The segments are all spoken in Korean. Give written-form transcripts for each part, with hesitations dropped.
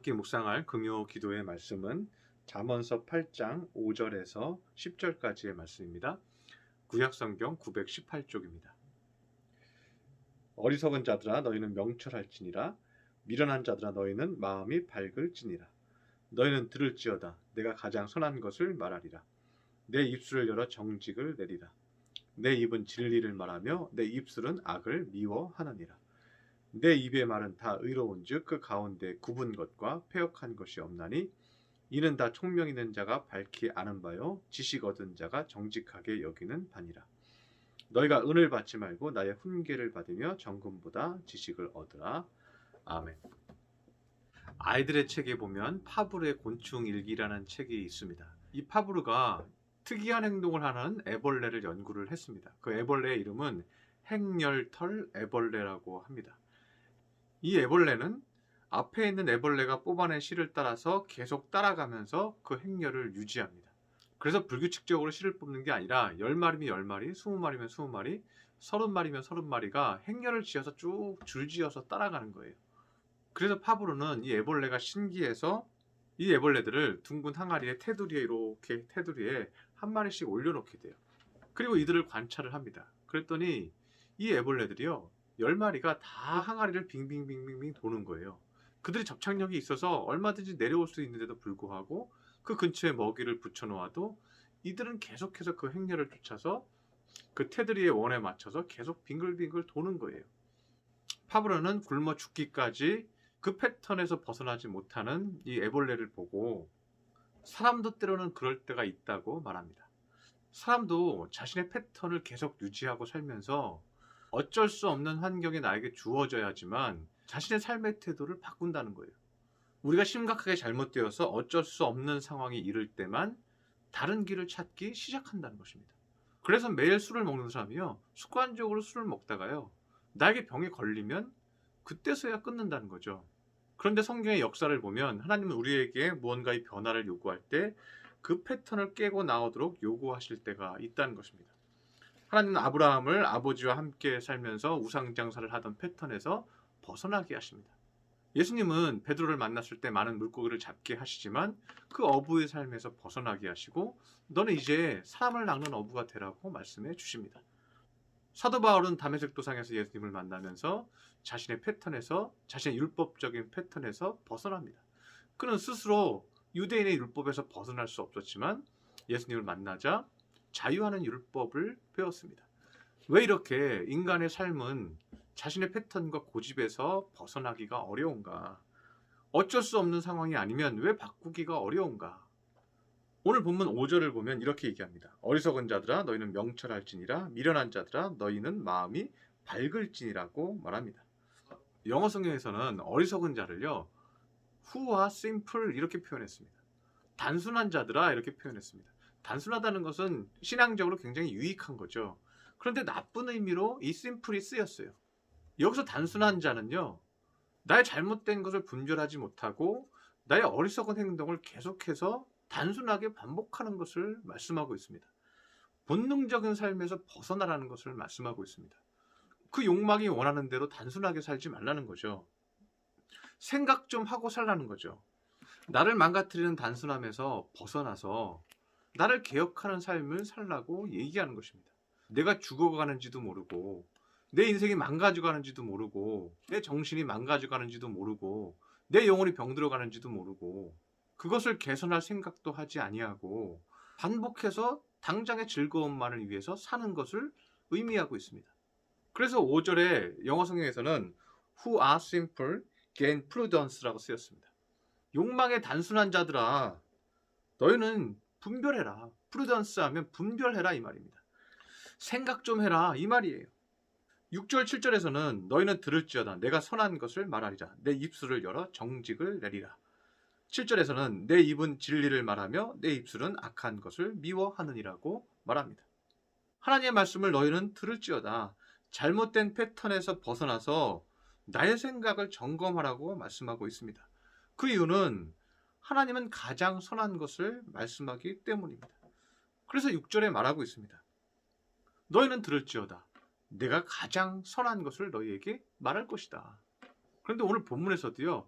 함께 묵상할 금요 기도의 말씀은 잠언서 8장 5절에서 10절까지의 말씀입니다. 구약성경 918쪽입니다. 어리석은 자들아 너희는 명철할지니라. 미련한 자들아 너희는 마음이 밝을지니라. 너희는 들을지어다 내가 가장 선한 것을 말하리라. 내 입술을 열어 정직을 내리라. 내 입은 진리를 말하며 내 입술은 악을 미워하느니라. 내 입의 말은 다 의로운즉 그 가운데 굽은 것과 패역한 것이 없나니 이는 다 총명 있는 자가 밝히 아는 바요 지식 얻은 자가 정직하게 여기는 바니라. 너희가 은을 받지 말고 나의 훈계를 받으며 정금보다 지식을 얻으라. 아멘. 아이들의 책에 보면 파브르의 곤충일기라는 책이 있습니다. 이 파브르가 특이한 행동을 하는 애벌레를 연구를 했습니다. 그 애벌레의 이름은 행렬털 애벌레라고 합니다. 이 애벌레는 앞에 있는 애벌레가 뽑아낸 실을 따라서 계속 따라가면서 그 행렬을 유지합니다. 그래서 불규칙적으로 실을 뽑는 게 아니라 10마리면 10마리, 20마리면 20마리, 30마리면 30마리가 행렬을 지어서 쭉 줄지어서 따라가는 거예요. 그래서 파브르는 이 애벌레가 신기해서 이 애벌레들을 둥근 항아리에 테두리에 이렇게 테두리에 한 마리씩 올려놓게 돼요. 그리고 이들을 관찰을 합니다. 그랬더니 이 애벌레들이요 10마리가 다 항아리를 빙빙빙빙 도는 거예요. 그들이 접착력이 있어서 얼마든지 내려올 수 있는데도 불구하고 그 근처에 먹이를 붙여놓아도 이들은 계속해서 그 행렬을 쫓아서 그 테두리의 원에 맞춰서 계속 빙글빙글 도는 거예요. 파브르는 굶어 죽기까지 그 패턴에서 벗어나지 못하는 이 애벌레를 보고 사람도 때로는 그럴 때가 있다고 말합니다. 사람도 자신의 패턴을 계속 유지하고 살면서 어쩔 수 없는 환경이 나에게 주어져야지만 자신의 삶의 태도를 바꾼다는 거예요. 우리가 심각하게 잘못되어서 어쩔 수 없는 상황이 이를 때만 다른 길을 찾기 시작한다는 것입니다. 그래서 매일 술을 먹는 사람이요 습관적으로 술을 먹다가요 나에게 병에 걸리면 그때서야 끊는다는 거죠. 그런데 성경의 역사를 보면 하나님은 우리에게 무언가의 변화를 요구할 때 그 패턴을 깨고 나오도록 요구하실 때가 있다는 것입니다. 하나님은 아브라함을 아버지와 함께 살면서 우상장사를 하던 패턴에서 벗어나게 하십니다. 예수님은 베드로를 만났을 때 많은 물고기를 잡게 하시지만 그 어부의 삶에서 벗어나게 하시고 너는 이제 사람을 낚는 어부가 되라고 말씀해 주십니다. 사도 바울은 다메섹 도상에서 예수님을 만나면서 자신의 패턴에서 자신의 율법적인 패턴에서 벗어납니다. 그는 스스로 유대인의 율법에서 벗어날 수 없었지만 예수님을 만나자 자유하는 율법을 배웠습니다. 왜 이렇게 인간의 삶은 자신의 패턴과 고집에서 벗어나기가 어려운가? 어쩔 수 없는 상황이 아니면 왜 바꾸기가 어려운가? 오늘 본문 5절을 보면 이렇게 얘기합니다. 어리석은 자들아 너희는 명철할지니라. 미련한 자들아 너희는 마음이 밝을지니라고 말합니다. 영어 성경에서는 어리석은 자를요 who are simple 이렇게 표현했습니다. 단순한 자들아 이렇게 표현했습니다. 단순하다는 것은 신앙적으로 굉장히 유익한 거죠. 그런데 나쁜 의미로 이 simple이 쓰였어요. 여기서 단순한 자는요 나의 잘못된 것을 분별하지 못하고 나의 어리석은 행동을 계속해서 단순하게 반복하는 것을 말씀하고 있습니다. 본능적인 삶에서 벗어나라는 것을 말씀하고 있습니다. 그 욕망이 원하는 대로 단순하게 살지 말라는 거죠. 생각 좀 하고 살라는 거죠. 나를 망가뜨리는 단순함에서 벗어나서 나를 개혁하는 삶을 살라고 얘기하는 것입니다. 내가 죽어가는지도 모르고 내 인생이 망가져가는지도 모르고 내 정신이 망가져가는지도 모르고 내 영혼이 병들어가는지도 모르고 그것을 개선할 생각도 하지 아니하고 반복해서 당장의 즐거움만을 위해서 사는 것을 의미하고 있습니다. 그래서 5절에 영어 성경에서는 Who are simple gain prudence라고 쓰였습니다. 욕망의 단순한 자들아 너희는 분별해라. 프루던스 하면 분별해라 이 말입니다. 생각 좀 해라 이 말이에요. 6절 7절에서는 너희는 들을지어다 내가 선한 것을 말하리라. 내 입술을 열어 정직을 내리라. 7절에서는 내 입은 진리를 말하며 내 입술은 악한 것을 미워하느니라고 말합니다. 하나님의 말씀을 너희는 들을지어다. 잘못된 패턴에서 벗어나서 나의 생각을 점검하라고 말씀하고 있습니다. 그 이유는 하나님은 가장 선한 것을 말씀하기 때문입니다. 그래서 6절에 말하고 있습니다. 너희는 들을지어다. 내가 가장 선한 것을 너희에게 말할 것이다. 그런데 오늘 본문에서도요,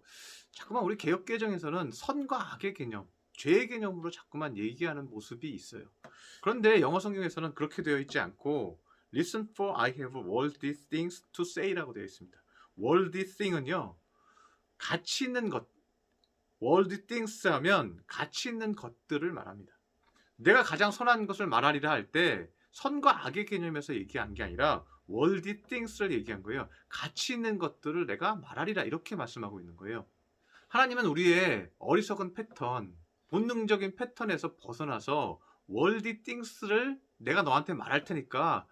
자꾸만 우리 개역개정에서는 선과 악의 개념, 죄의 개념으로 자꾸만 얘기하는 모습이 있어요. 그런데 영어 성경에서는 그렇게 되어 있지 않고 Listen for I have worldly things to say라고 되어 있습니다. worldly thing은요, 가치 있는 것, worldly things 하면 가치 있는 것들을 말합니다. 내가 가장 선한 것을 말하리라 할 때 선과 악의 개념에서 얘기한 게 아니라 worldly things를 얘기한 거예요. 가치 있는 것들을 내가 말하리라 이렇게 말씀하고 있는 거예요. 하나님은 우리의 어리석은 패턴, 본능적인 패턴에서 벗어나서 worldly things를 내가 너한테 말할 테니까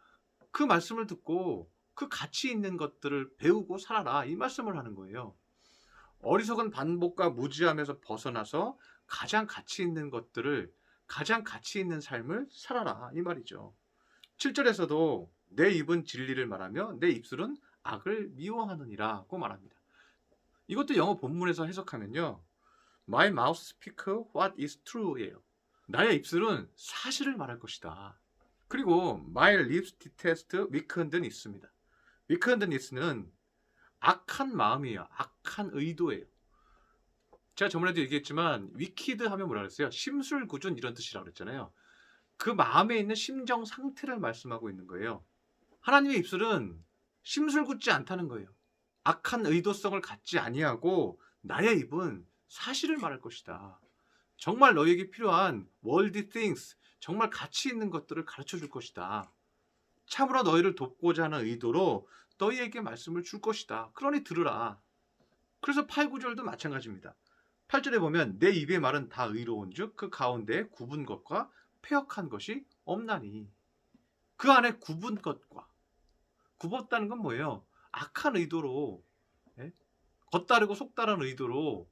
그 말씀을 듣고 그 가치 있는 것들을 배우고 살아라 이 말씀을 하는 거예요. 어리석은 반복과 무지함에서 벗어나서 가장 가치 있는 것들을, 가장 가치 있는 삶을 살아라 이 말이죠. 7절에서도 내 입은 진리를 말하며 내 입술은 악을 미워하느니라고 말합니다. 이것도 영어 본문에서 해석하면요, My mouth speak what is true예요. 나의 입술은 사실을 말할 것이다. 그리고 My lips detest wickedness 있습니다. wickedness는 악한 마음이에요. 악한 의도예요. 제가 저번에도 얘기했지만 wicked 하면 뭐라 그랬어요? 심술궂은 이런 뜻이라고 그랬잖아요. 그 마음에 있는 심정 상태를 말씀하고 있는 거예요. 하나님의 입술은 심술궂지 않다는 거예요. 악한 의도성을 갖지 아니하고 나의 입은 사실을 말할 것이다. 정말 너에게 필요한 worldly things, 정말 가치 있는 것들을 가르쳐 줄 것이다. 참으로 너희를 돕고자 하는 의도로 너희에게 말씀을 줄 것이다. 그러니 들으라. 그래서 8, 9절도 마찬가지입니다. 8절에 보면 내 입의 말은 다 의로운 즉 그 가운데 굽은 것과 패역한 것이 없나니. 그 안에 굽은 것과, 굽었다는 건 뭐예요? 악한 의도로, 겉다르고 속다른 의도로,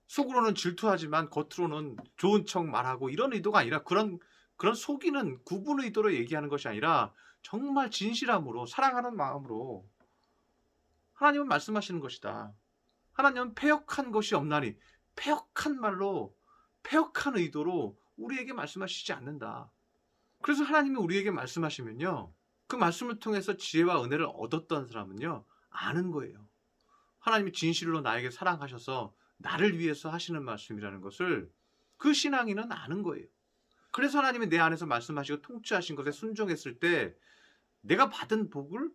속으로는 질투하지만 겉으로는 좋은 척 말하고 이런 의도가 아니라, 그런 속이는 굽은 의도로 얘기하는 것이 아니라 정말 진실함으로 사랑하는 마음으로 하나님은 말씀하시는 것이다. 하나님은 패역한 것이 없나니, 패역한 말로, 패역한 의도로 우리에게 말씀하시지 않는다. 그래서 하나님이 우리에게 말씀하시면요, 그 말씀을 통해서 지혜와 은혜를 얻었던 사람은요, 아는 거예요. 하나님이 진실로 나에게 사랑하셔서 나를 위해서 하시는 말씀이라는 것을 그 신앙인은 아는 거예요. 그래서 하나님이 내 안에서 말씀하시고 통치하신 것에 순종했을 때 내가 받은 복을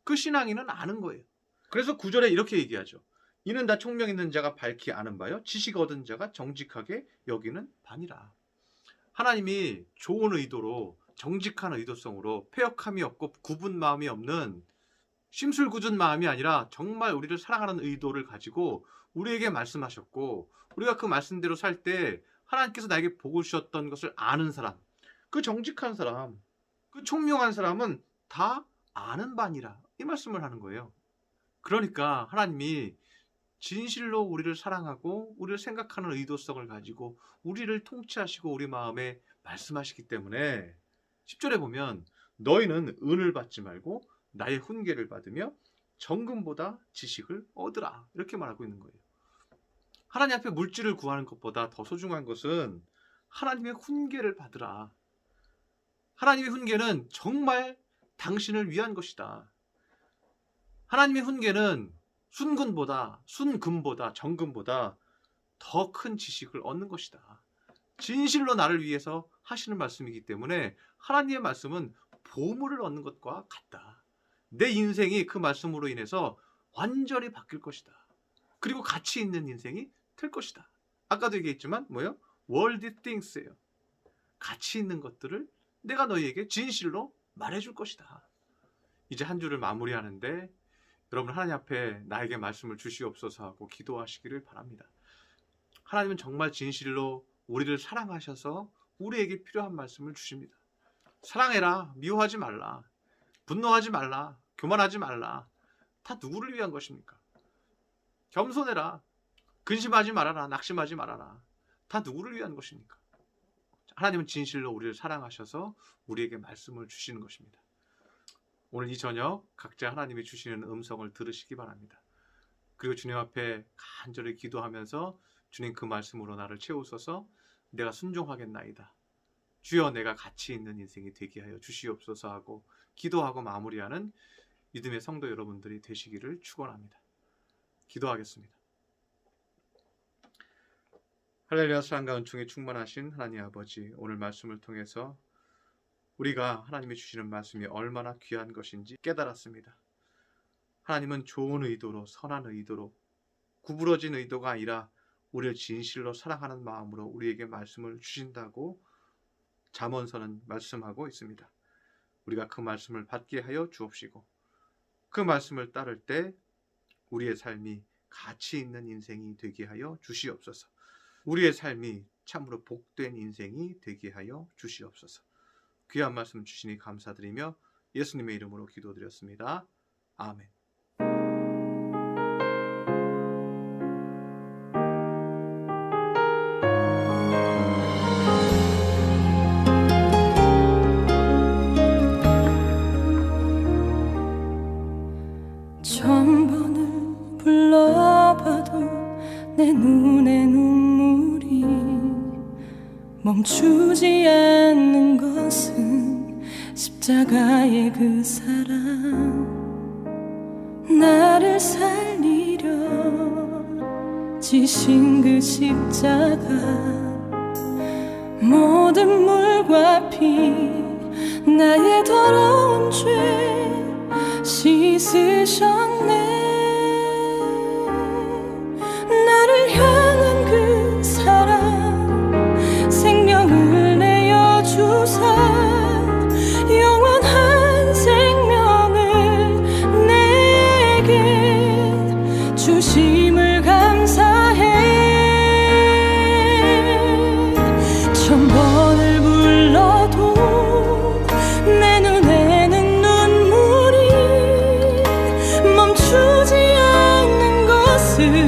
그 신앙인은 아는 거예요. 그래서 9절에 이렇게 얘기하죠. 이는 다 총명 있는 자가 밝히 아는 바요 지식 얻은 자가 정직하게 여기는 바니라. 하나님이 좋은 의도로, 정직한 의도성으로, 패역함이 없고 굽은 마음이 없는 심술궂은 마음이 아니라 정말 우리를 사랑하는 의도를 가지고 우리에게 말씀하셨고, 우리가 그 말씀대로 살 때 하나님께서 나에게 복을 주셨던 것을 아는 사람, 그 정직한 사람, 그 총명한 사람은 다 아는 바니라 이 말씀을 하는 거예요. 그러니까 하나님이 진실로 우리를 사랑하고 우리를 생각하는 의도성을 가지고 우리를 통치하시고 우리 마음에 말씀하시기 때문에 10절에 보면 너희는 은을 받지 말고 나의 훈계를 받으며 정금보다 지식을 얻으라 이렇게 말하고 있는 거예요. 하나님 앞에 물질을 구하는 것보다 더 소중한 것은 하나님의 훈계를 받으라. 하나님의 훈계는 정말 당신을 위한 것이다. 하나님의 훈계는 순금보다 정금보다 더 큰 지식을 얻는 것이다. 진실로 나를 위해서 하시는 말씀이기 때문에 하나님의 말씀은 보물을 얻는 것과 같다. 내 인생이 그 말씀으로 인해서 완전히 바뀔 것이다. 그리고 가치 있는 인생이 될 것이다. 아까도 얘기했지만 뭐예요? worldly things예요. 가치 있는 것들을 내가 너희에게 진실로 말해줄 것이다. 이제 한 주를 마무리하는데 여러분 하나님 앞에 나에게 말씀을 주시옵소서 하고 기도하시기를 바랍니다. 하나님은 정말 진실로 우리를 사랑하셔서 우리에게 필요한 말씀을 주십니다. 사랑해라, 미워하지 말라, 분노하지 말라, 교만하지 말라. 다 누구를 위한 것입니까? 겸손해라, 근심하지 말아라, 낙심하지 말아라. 다 누구를 위한 것입니까? 하나님은 진실로 우리를 사랑하셔서 우리에게 말씀을 주시는 것입니다. 오늘 이 저녁 각자 하나님이 주시는 음성을 들으시기 바랍니다. 그리고 주님 앞에 간절히 기도하면서 주님 그 말씀으로 나를 채우소서. 내가 순종하겠나이다. 주여 내가 가치 있는 인생이 되게 하여 주시옵소서 하고 기도하고 마무리하는 믿음의 성도 여러분들이 되시기를 축원합니다. 기도하겠습니다. 할렐루야. 사랑과 은총이 충만하신 하나님 아버지, 오늘 말씀을 통해서 우리가 하나님이 주시는 말씀이 얼마나 귀한 것인지 깨달았습니다. 하나님은 좋은 의도로, 선한 의도로, 구부러진 의도가 아니라 우리를 진실로 사랑하는 마음으로 우리에게 말씀을 주신다고 잠언서는 말씀하고 있습니다. 우리가 그 말씀을 받게 하여 주옵시고, 그 말씀을 따를 때 우리의 삶이 가치 있는 인생이 되게 하여 주시옵소서. 우리의 삶이 참으로 복된 인생이 되게 하여 주시옵소서. 귀한 말씀 주시니 감사드리며 예수님의 이름으로 기도드렸습니다. 아멘. 천번을 불러봐도 내 눈에 눈물이 멈추지 않는 것은 십자가의 그 사랑, 나를 살리려 지신 그 십자가, 모든 물과 피 나의 더러운 죄 씻으셨네. 나를 향한 그 사랑, 생명을 내어주사 영원한 생명을 내게 주심을 감사해. 천번을 불러도 내 눈에는 눈물이 멈추지 않는 것을